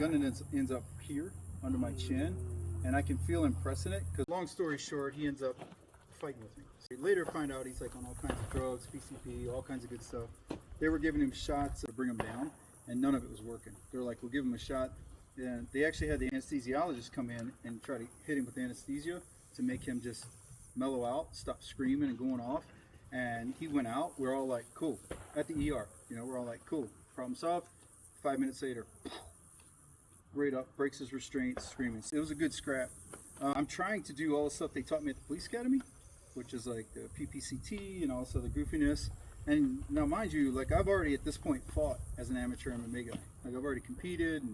gun ends up here under my chin, and I can feel him pressing it. Because long story short, he ends up fighting with me. So later find out he's like on all kinds of drugs, PCP, all kinds of good stuff. They were giving him shots to bring him down, and none of it was working. They're like, we'll give him a shot. And they actually had the anesthesiologist come in and try to hit him with anesthesia to make him just mellow out, stop screaming and going off. And he went out. We're all like, cool. At the ER, you know, we're all like, cool. Problem solved. 5 minutes later, right up, breaks his restraints, screaming. It was a good scrap. I'm trying to do all the stuff they taught me at the police academy, which is like the PPCT and also the goofiness. And now, mind you, like I've already at this point fought as an amateur MMA guy. Like I've already competed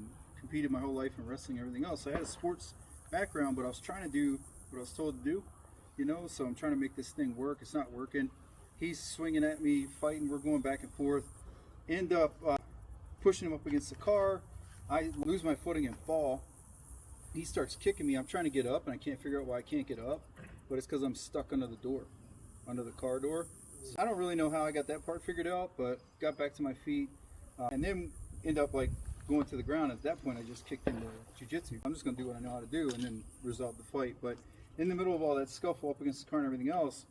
my whole life in wrestling and everything else. So I had a sports background, but I was trying to do what I was told to do, you know. So I'm trying to make this thing work. It's not working. He's swinging at me, fighting. We're going back and forth. End up pushing him up against the car. I lose my footing and fall. He starts kicking me. I'm trying to get up, and I can't figure out why I can't get up. But it's because I'm stuck under the door, under the car door. So I don't really know how I got that part figured out, but got back to my feet, and then end up like going to the ground. At that point, I just kicked into jiu-jitsu. I'm just going to do what I know how to do and then resolve the fight. But in the middle of all that scuffle up against the car and everything else,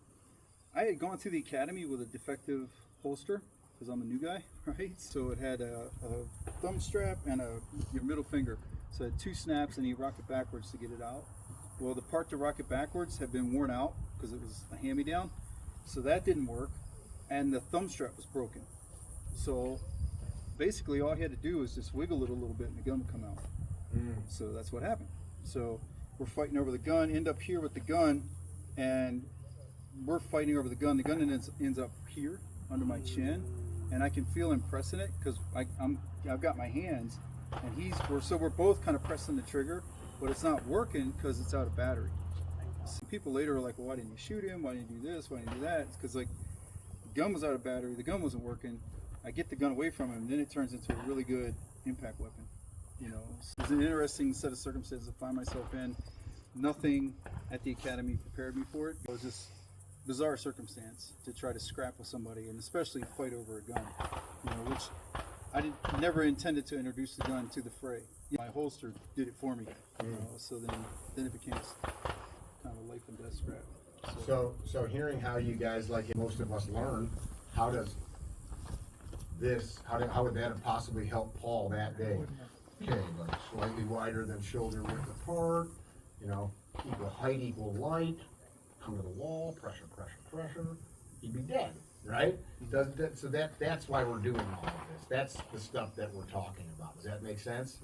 I had gone to the academy with a defective holster because I'm a new guy, right? So it had a thumb strap and your middle finger. So it had 2 snaps, and you rock it backwards to get it out. Well, the part to rock it backwards had been worn out because it was a hand-me-down. So that didn't work, and the thumb strap was broken. So basically all I had to do was just wiggle it a little bit and the gun would come out. So that's what happened. So we're fighting over the gun, end up here with the gun, and we're fighting over the gun. The gun ends up here under my chin, and I can feel him pressing it because I've got my hands, and we're both kind of pressing the trigger, but it's not working because it's out of battery. Some people later are like, well, why didn't you shoot him? Why didn't you do this? Why didn't you do that? It's because like the gun was out of battery, the gun wasn't working. I get the gun away from him, and then it turns into a really good impact weapon. You know, so it's an interesting set of circumstances to find myself in. Nothing at the academy prepared me for it. It was just bizarre circumstance to try to scrap with somebody, and especially fight over a gun. You know, which I never intended to introduce the gun to the fray. My holster did it for me. You know, so then it became kind of a life and death scrap. So hearing how you guys, like most of us, learn, how would that have possibly helped Paul that day? Okay, like slightly wider than shoulder width apart, you know, equal height, equal light, come to the wall, pressure, he'd be dead, right? So that's why we're doing all of this. That's the stuff that we're talking about. Does that make sense?